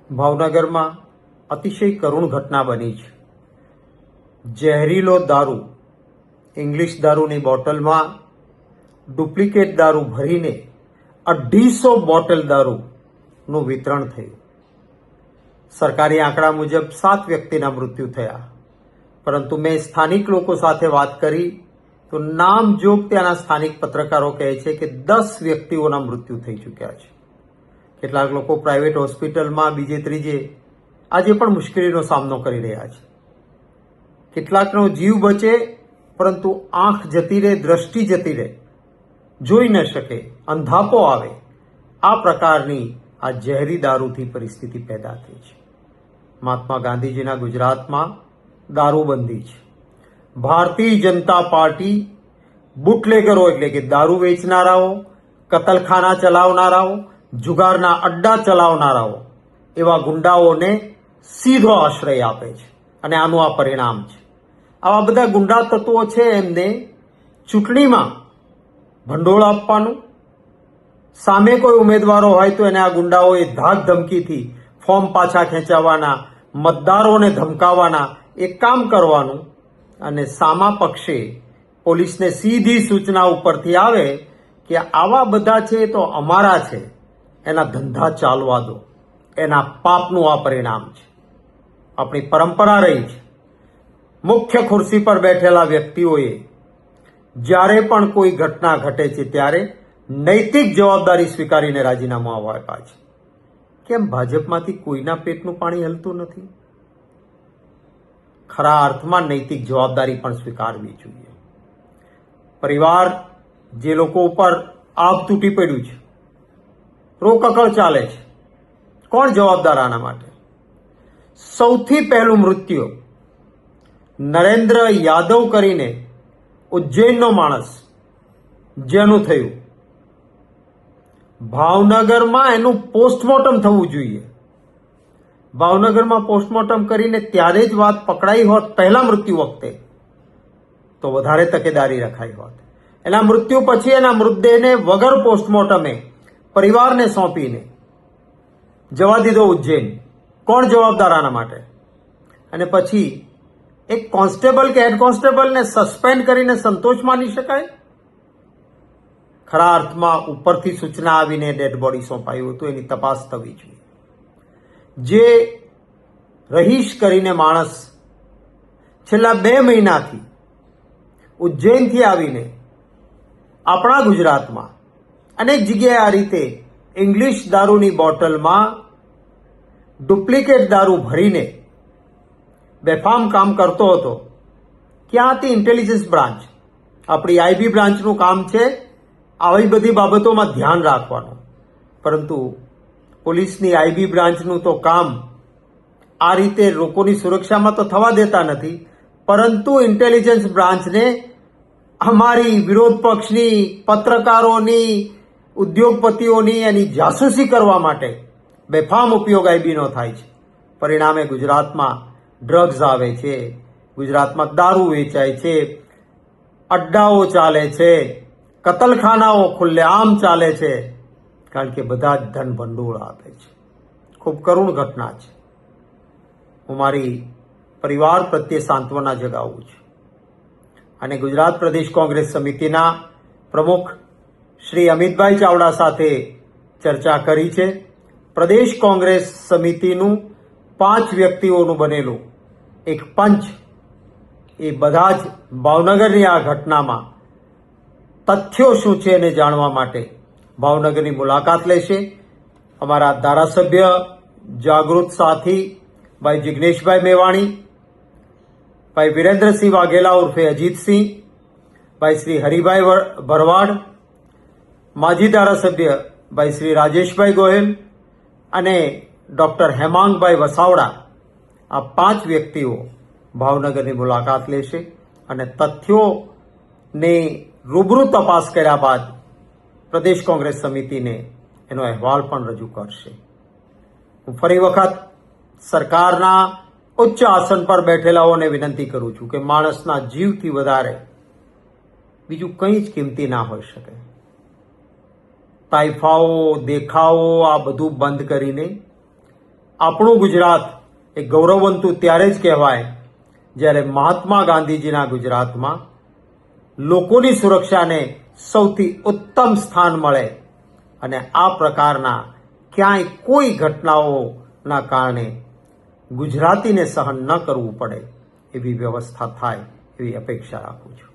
ભાવનગરમાં અતિશય કરુણ ઘટના બની છે. ઝેરીલો દારૂ, ઇંગ્લિશ દારૂની બોટલમાં ડુપ્લિકેટ દારૂ ભરીને 250 બોટલ દારૂનું વિતરણ થયું. સરકારી આંકડા મુજબ 7 વ્યક્તિના મૃત્યુ થયા, પરંતુ મેં સ્થાનિક લોકો સાથે વાત કરી તો નામજોગ ત્યાંના સ્થાનિક પત્રકારો કહે છે કે 10 વ્યક્તિઓના મૃત્યુ થઈ ચૂક્યા છે. કેટલાક લોકો પ્રાઇવેટ હોસ્પિટલમાં બીજે ત્રીજે આજે પણ મુશ્કેલીનો સામનો કરી રહ્યા છે. કેટલાકનો જીવ બચે, પરંતુ આંખ જતી રહે, દ્રષ્ટિ જતી રહે, જોઈ ન શકે, અંધાપો આવે, આ પ્રકારની આ ઝેરી દારૂથી પરિસ્થિતિ પેદા થઈ છે. મહાત્મા ગાંધીજીના ગુજરાતમાં દારૂબંધી છે. ભારતીય જનતા પાર્ટી બુટલેગરો એટલે કે દારૂ વેચનારાઓ, કતલખાના ચલાવનારાઓ, જુગારના અડ્ડા ચલાવનારાઓ એવા ગુંડાઓને સીધો આશ્રય આપે છે, અને આનું આ પરિણામ છે. આવા બધા ગુંડા તત્વો છે, એમને ચૂંટણીમાં ભંડોળ આપવાનું, સામે કોઈ ઉમેદવારો હોય તો એને આ ગુંડાઓએ ધાક ધમકીથી ફોર્મ પાછા ખેંચાવવાના, મતદારોને ધમકાવવાના એ કામ કરવાનું, અને સામા પક્ષે પોલીસને સીધી સૂચના ઉપરથી આવે કે આવા બધા છે તો અમારા છે, એના ધંધા ચાલવા દો. એના પાપનું આ પરિણામ છે. આપણી પરંપરા રહી છે, મુખ્ય ખુરશી પર બેઠેલા વ્યક્તિઓએ જ્યારે પણ કોઈ ઘટના ઘટે છે ત્યારે નૈતિક જવાબદારી સ્વીકારીને રાજીનામું આપ્યા છે. કેમ ભાજપમાંથી કોઈના પેટનું પાણી હલતું નથી? ખરા અર્થમાં નૈતિક જવાબદારી પણ સ્વીકારવી જોઈએ. પરિવાર જે લોકો ઉપર આગ તૂટી પડ્યું છે, રોકકળ ચાલે છે, કોણ જવાબદાર આના માટે? સૌથી પહેલું મૃત્યુ નરેન્દ્ર યાદવ કરીને ઉજ્જૈનનો માણસ જેનું થયું, ભાવનગરમાં એનું પોસ્ટમોર્ટમ થવું જોઈએ. ભાવનગરમાં પોસ્ટમોર્ટમ કરીને ત્યારે જ વાત પકડાઈ હોત પહેલા મૃત્યુ વખતે, તો વધારે તકેદારી રખાઈ હોત. એના મૃત્યુ પછી એના મૃતદેહને વગર પોસ્ટમોર્ટમે પરિવારને સોંપીને જવા દીધો ઉજ્જૈન. કોણ જવાબદાર આના માટે? અને પછી એક કોન્સ્ટેબલ કે હેડ કોન્સ્ટેબલને સસ્પેન્ડ કરીને સંતોષ માની શકાય? ખરા અર્થમાં ઉપરથી સૂચના આવીને ડેડ બોડી સોંપાયું હતું, એની તપાસ થવી જોઈએ. જે રહીશ કરીને માણસ છેલ્લા 2 મહિનાથી ઉજ્જૈનથી આવીને આપણા ગુજરાતમાં અનેક જગ્યાએ આ રીતે ઇંગ્લિશ દારૂની બોટલમાં ડુપ્લિકેટ દારૂ ભરીને બેફામ કામ કરતો હતો. ક્યાં હતી ઇન્ટેલિજન્સ બ્રાન્ચ? આપણી આઈબી બ્રાન્ચનું કામ છે આવી બધી બાબતોમાં ધ્યાન રાખવાનું, પરંતુ પોલીસની આઈબી બ્રાન્ચનું તો કામ આ રીતે લોકોની સુરક્ષામાં તો થવા દેતા નથી, પરંતુ ઇન્ટેલિજન્સ બ્રાન્ચને અમારી વિરોધ પક્ષની, પત્રકારોની, ઉદ્યોગપતિઓની એની જાસૂસી કરવા માટે બેફામ ઉપયોગ આઈબીનો થાય છે. પરિણામે ગુજરાતમાં ડ્રગ્સ આવે છે, ગુજરાતમાં દારૂ વેચાય છે, અડ્ડાઓ ચાલે છે, કતલખાનાઓ ખુલ્લેઆમ ચાલે છે, કારણ કે બધા જ ધન ભંડોળ આપે છે. ખૂબ કરુણ ઘટના છે. હું મારી પરિવાર પ્રત્યે સાંત્વના જગાવું છું, અને ગુજરાત પ્રદેશ કોંગ્રેસ સમિતિના પ્રમુખ શ્રી અમિતભાઈ ચાવડા સાથે ચર્ચા કરી છે. પ્રદેશ કોંગ્રેસ સમિતિનું 5 વ્યક્તિઓનું બનેલું એક પંચ એ બધા જ ભાવનગરની આ ઘટનામાં તથ્યો શું છે એને જાણવા માટે ભાવનગરની મુલાકાત લેશે. અમારા ધારાસભ્ય જાગૃત સાથી ભાઈ જિગ્નેશભાઈ મેવાણી, ભાઈ વિરેન્દ્રસિંહ વાઘેલા ઉર્ફે અજીતસિંહ, ભાઈ શ્રી હરિભાઈ ભરવાડ, માજી ધારાસભ્ય ભાઈ શ્રી રાજેશભાઈ ગોહિલ અને ડોક્ટર હેમાંગભાઈ વસાવડા, આ 5 વ્યક્તિઓ ભાવનગરની મુલાકાત લેશે અને તથ્યોની રૂબરૂ તપાસ કર્યા બાદ પ્રદેશ કોંગ્રેસ સમિતિને એનો અહેવાલ પણ રજૂ કરશે. હું ફરી વખત સરકારના ઉચ્ચ આસન પર બેઠેલાઓને વિનંતી કરું છું કે માણસના જીવથી વધારે બીજું કંઈ જ કિંમતી ના હોઈ શકે. તાઇફાઓ, દેખાવો આ બધું બંધ કરીને આપણું ગુજરાત એ ગૌરવવંતું ત્યારે જ કહેવાય જ્યારે મહાત્મા ગાંધીજીના ગુજરાતમાં લોકોની સુરક્ષાને સૌથી ઉત્તમ સ્થાન મળે અને આ પ્રકારના ક્યાંય કોઈ ઘટનાઓના કારણે ગુજરાતીને સહન ન કરવું પડે એવી વ્યવસ્થા થાય એવી અપેક્ષા રાખું છું.